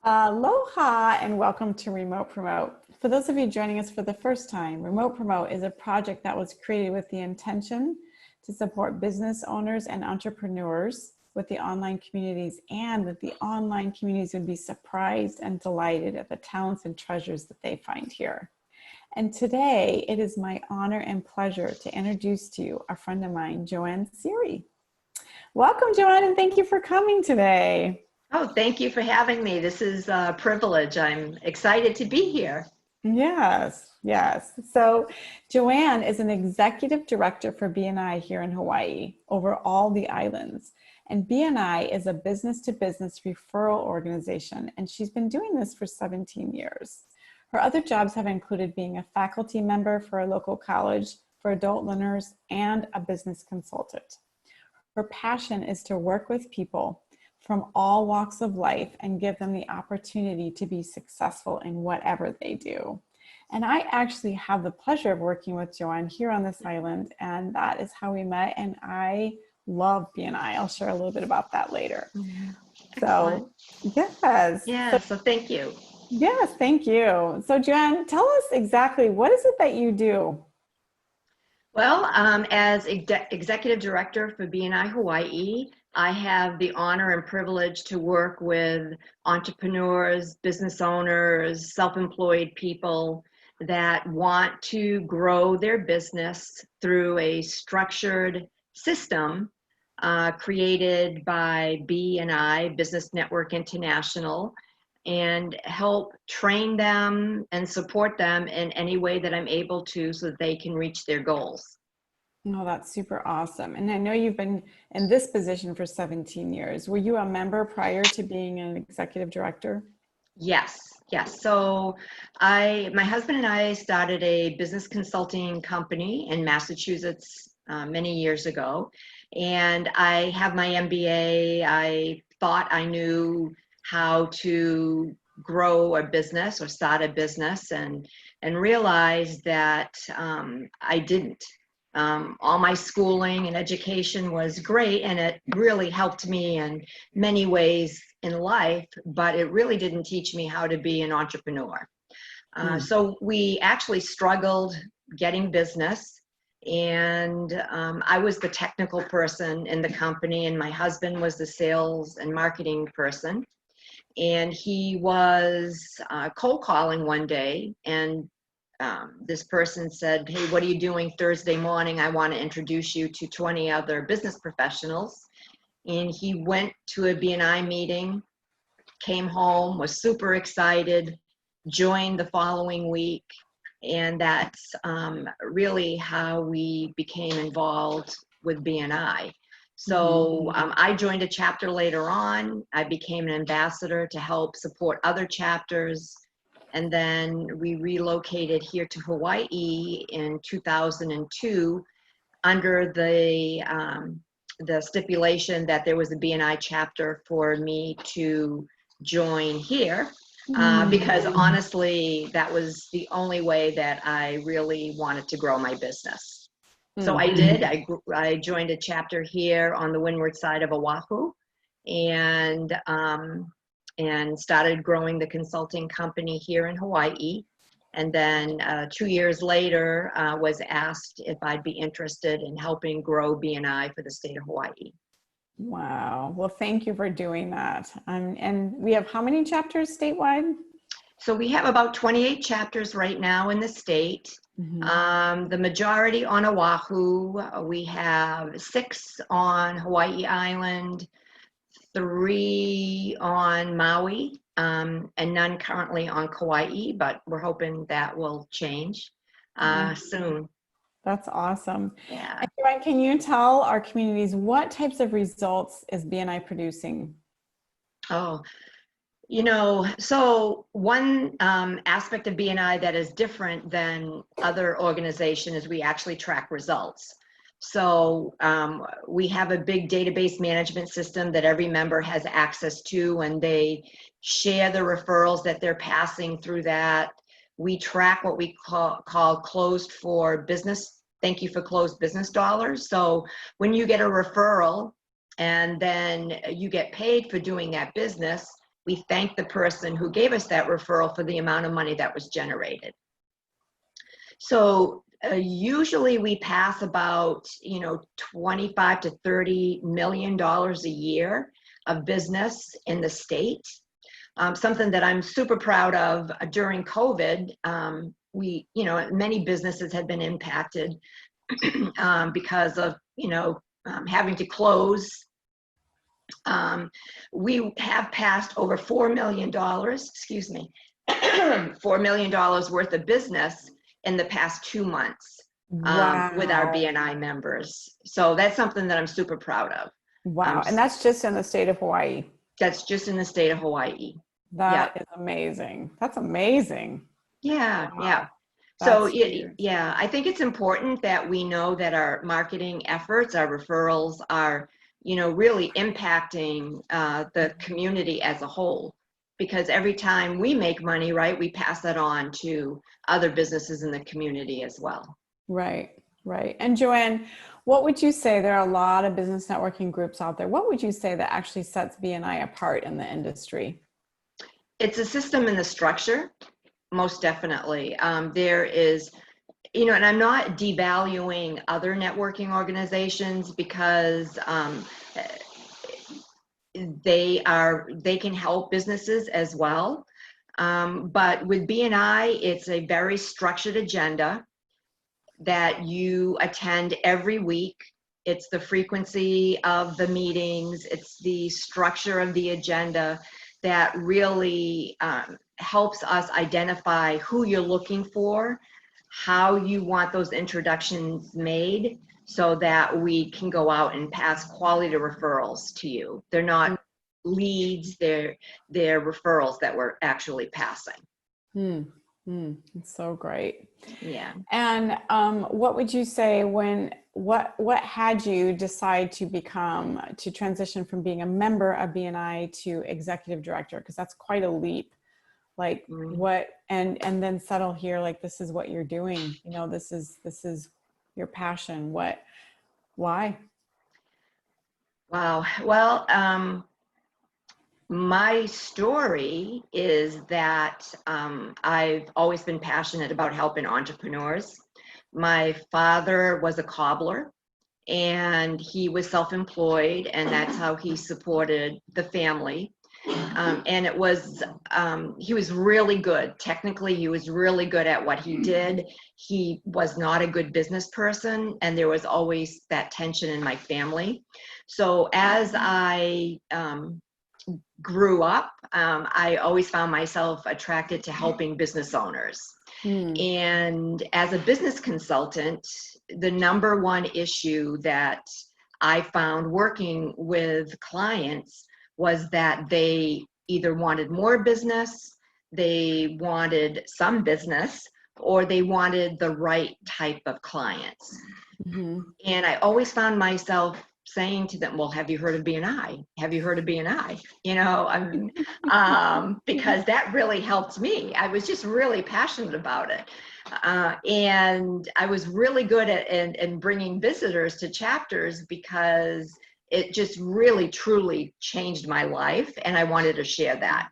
Aloha and welcome to Remote Promote. For those of you joining us for the first time, Remote Promote is a project that was created with the intention to support business owners and entrepreneurs with the online communities, and that the online communities would be surprised and delighted at the talents and treasures that they find here. And today it is my honor and pleasure to introduce to you a friend of mine, Joann Seery. Welcome, Joann, and thank you for coming today. Oh, thank you for having me. This is a privilege. I'm excited to be here. Yes, yes. So Joann is an executive director for BNI here in Hawaii over all the islands. And BNI is a business-to-business referral organization, and she's been doing this for 17 years. Her other jobs have included being a faculty member for a local college for adult learners and a business consultant. Her passion is to work with people from all walks of life and give them the opportunity to be successful in whatever they do. And I actually have the pleasure of working with Joann here on this island, and that is how we met, and I love BNI. I'll share a little bit about that later. Excellent. So, yes. Yeah, so thank you. Yes, thank you. So Joann, tell us exactly, what is it that you do? Well, as executive director for BNI Hawaii, I have the honor and privilege to work with entrepreneurs, business owners, self-employed people that want to grow their business through a structured system created by BNI, Business Network International, and help train them and support them in any way that I'm able to so that they can reach their goals. Oh, that's super awesome. And I know you've been in this position for 17 years. Were you a member prior to being an executive director? Yes, yes. So my husband and I started a business consulting company in Massachusetts many years ago. And I have my MBA. I thought I knew how to grow a business or start a business, and realized that I didn't. All my schooling and education was great, and it really helped me in many ways in life, but it really didn't teach me how to be an entrepreneur. So we actually struggled getting business, and I was the technical person in the company, and my husband was the sales and marketing person. And he was cold calling one day, and this person said, "Hey, what are you doing Thursday morning? I want to introduce you to 20 other business professionals." And he went to a BNI meeting, came home, was super excited, joined the following week. And that's really how we became involved with BNI. So I joined a chapter later on. I became an ambassador to help support other chapters. And then we relocated here to Hawaii in 2002 under the stipulation that there was a BNI chapter for me to join here, because honestly, that was the only way that I really wanted to grow my business. So I did. I joined a chapter here on the windward side of Oahu, and started growing the consulting company here in Hawaii. And then 2 years later, was asked if I'd be interested in helping grow BNI for the state of Hawaii. Wow. Well, thank you for doing that. And we have how many chapters statewide? So we have about 28 chapters right now in the state. The majority on Oahu. We have 6 on Hawaii Island, 3 on Maui, and none currently on Kauai, but we're hoping that will change soon. That's awesome. Yeah. And Joann, can you tell our communities what types of results is BNI producing? Oh, so one aspect of BNI that is different than other organizations is we actually track results. So we have a big database management system that every member has access to, and they share the referrals that they're passing through that. We track what we call closed for business. Thank you for closed business dollars. So when you get a referral and then you get paid for doing that business, we thank the person who gave us that referral for the amount of money that was generated. So usually we pass about, 25 to $30 million a year of business in the state. Something that I'm super proud of during COVID. Many businesses had been impacted because of, having to close. We have passed over $4 million, $4 million worth of business in the past 2 months with our Wow. BNI members. So that's something that I'm super proud of. Wow. And that's just in the state of Hawaii. That's just in the state of Hawaii. That is amazing. That's amazing. Yeah, Wow. yeah. So yeah, I think it's important that we know that our marketing efforts, our referrals are, really impacting the community as a whole. Because every time we make money, right, we pass that on to other businesses in the community as well. Right, right. And Joann, what would you say, there are a lot of business networking groups out there, what would you say that actually sets BNI apart in the industry? It's a system and the structure, most definitely. There is, and I'm not devaluing other networking organizations because they can help businesses as well. But with BNI, it's a very structured agenda that you attend every week. It's the frequency of the meetings, it's the structure of the agenda that really helps us identify who you're looking for, how you want those introductions made, so that we can go out and pass quality referrals to you. They're not leads, they're referrals that we're actually passing. It's so great. Yeah. And what would you say what had you decide to transition from being a member of BNI to executive director? Because that's quite a leap. Like what, and then settle here, like, this is what you're doing, this is your passion. Why? Wow. Well, my story is that I've always been passionate about helping entrepreneurs. My father was a cobbler, and he was self-employed, and that's how he supported the family. And it was, he was really good. Technically, he was really good at what he did. He was not a good business person, and there was always that tension in my family. So as I grew up, I always found myself attracted to helping business owners. And as a business consultant, the number one issue that I found working with clients was that they either wanted more business, they wanted some business, or they wanted the right type of clients. And I always found myself saying to them, well, have you heard of BNI? Have you heard of BNI? Because that really helped me. I was just really passionate about it. And I was really good at bringing visitors to chapters, because it just really, truly changed my life, and I wanted to share that.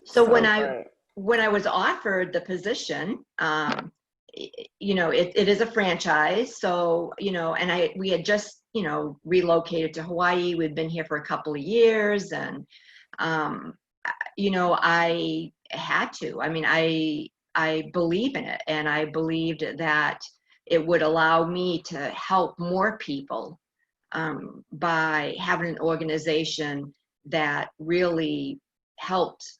So when I was offered the position, it is a franchise. So, and we had just, relocated to Hawaii. We'd been here for a couple of years, and, I had to. I mean, I believe in it, and I believed that it would allow me to help more people by having an organization that really helped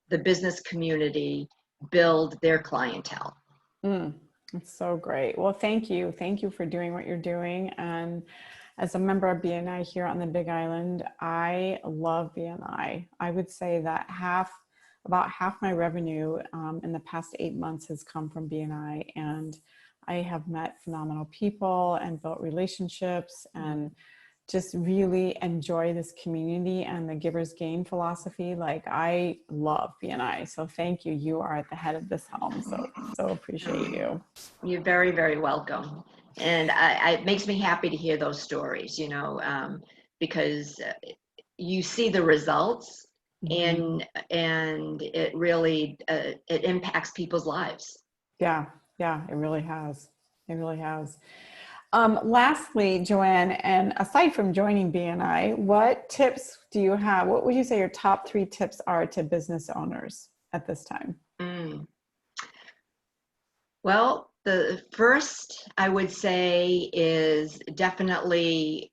the business community build their clientele. That's so great. Well, thank you. Thank you for doing what you're doing. And as a member of BNI here on the Big Island, I love BNI. I would say that about half my revenue in the past 8 months has come from BNI, and I have met phenomenal people and built relationships, and just really enjoy this community and the giver's gain philosophy. Like, I love BNI. So thank you. You are at the head of this helm. So appreciate you. You're very, very welcome. And it makes me happy to hear those stories, because you see the results, and it really it impacts people's lives. Yeah, yeah, it really has. It really has. Lastly, Joann, and aside from joining BNI, what tips do you have? What would you say your top 3 tips are to business owners at this time? Well, the first I would say is definitely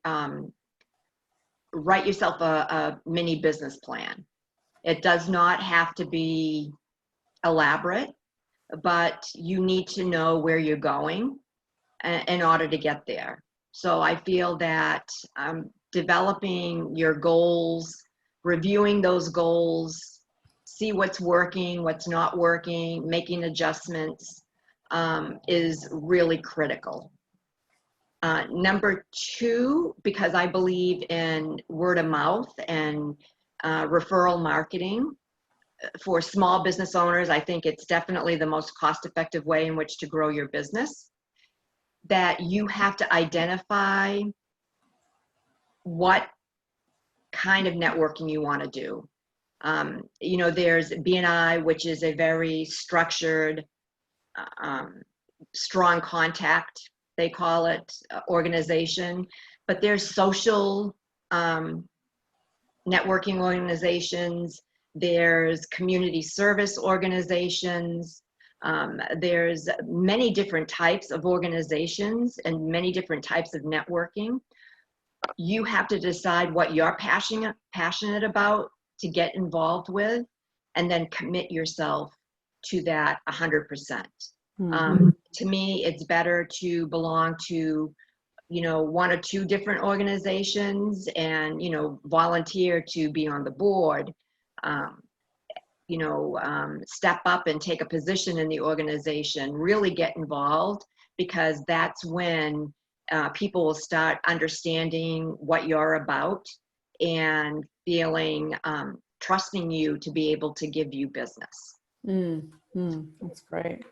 write yourself a mini business plan. It does not have to be elaborate, but you need to know where you're going in order to get there. So I feel that developing your goals, reviewing those goals, see what's working, what's not working, making adjustments is really critical. Number 2, because I believe in word of mouth and referral marketing, for small business owners, I think it's definitely the most cost-effective way in which to grow your business. That you have to identify what kind of networking you want to do. There's BNI, which is a very structured, strong contact, they call it, organization. But there's social networking organizations, there's community service organizations, there's many different types of organizations and many different types of networking. You have to decide what you're passionate about to get involved with, and then commit yourself to that 100%. To me, it's better to belong to 1 or 2 different organizations and volunteer to be on the board, step up and take a position in the organization, really get involved, because that's when people will start understanding what you're about and feeling trusting you to be able to give you business. That's great.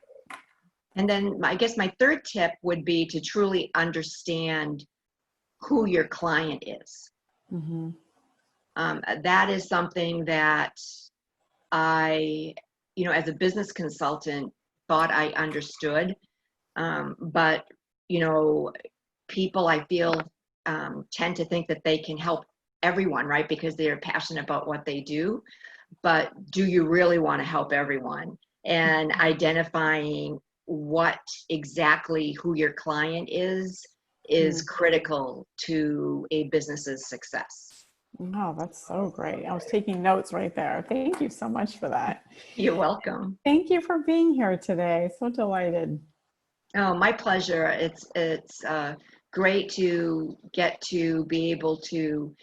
And then I guess my 3rd tip would be to truly understand who your client is. That is something that I, as a business consultant, thought I understood. But, people, I feel, tend to think that they can help everyone, right? Because they're passionate about what they do. But do you really want to help everyone? And identifying what exactly who your client is critical to a business's success. Wow, that's so great. I was taking notes right there. Thank you so much for that. You're welcome. Thank you for being here today. So delighted. Oh, my pleasure. It's great to get to be able to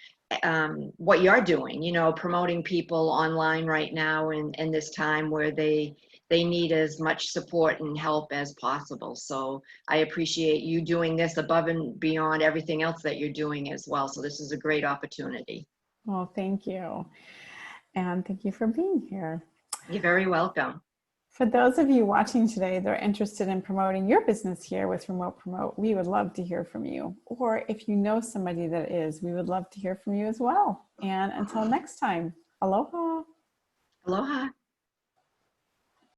what you're doing, promoting people online right now in this time where they need as much support and help as possible. So I appreciate you doing this above and beyond everything else that you're doing as well. So this is a great opportunity. Well, thank you. And thank you for being here. You're very welcome. For those of you watching today that are interested in promoting your business here with Remote Promote, we would love to hear from you. Or if you know somebody that is, we would love to hear from you as well. And until next time, aloha. Aloha.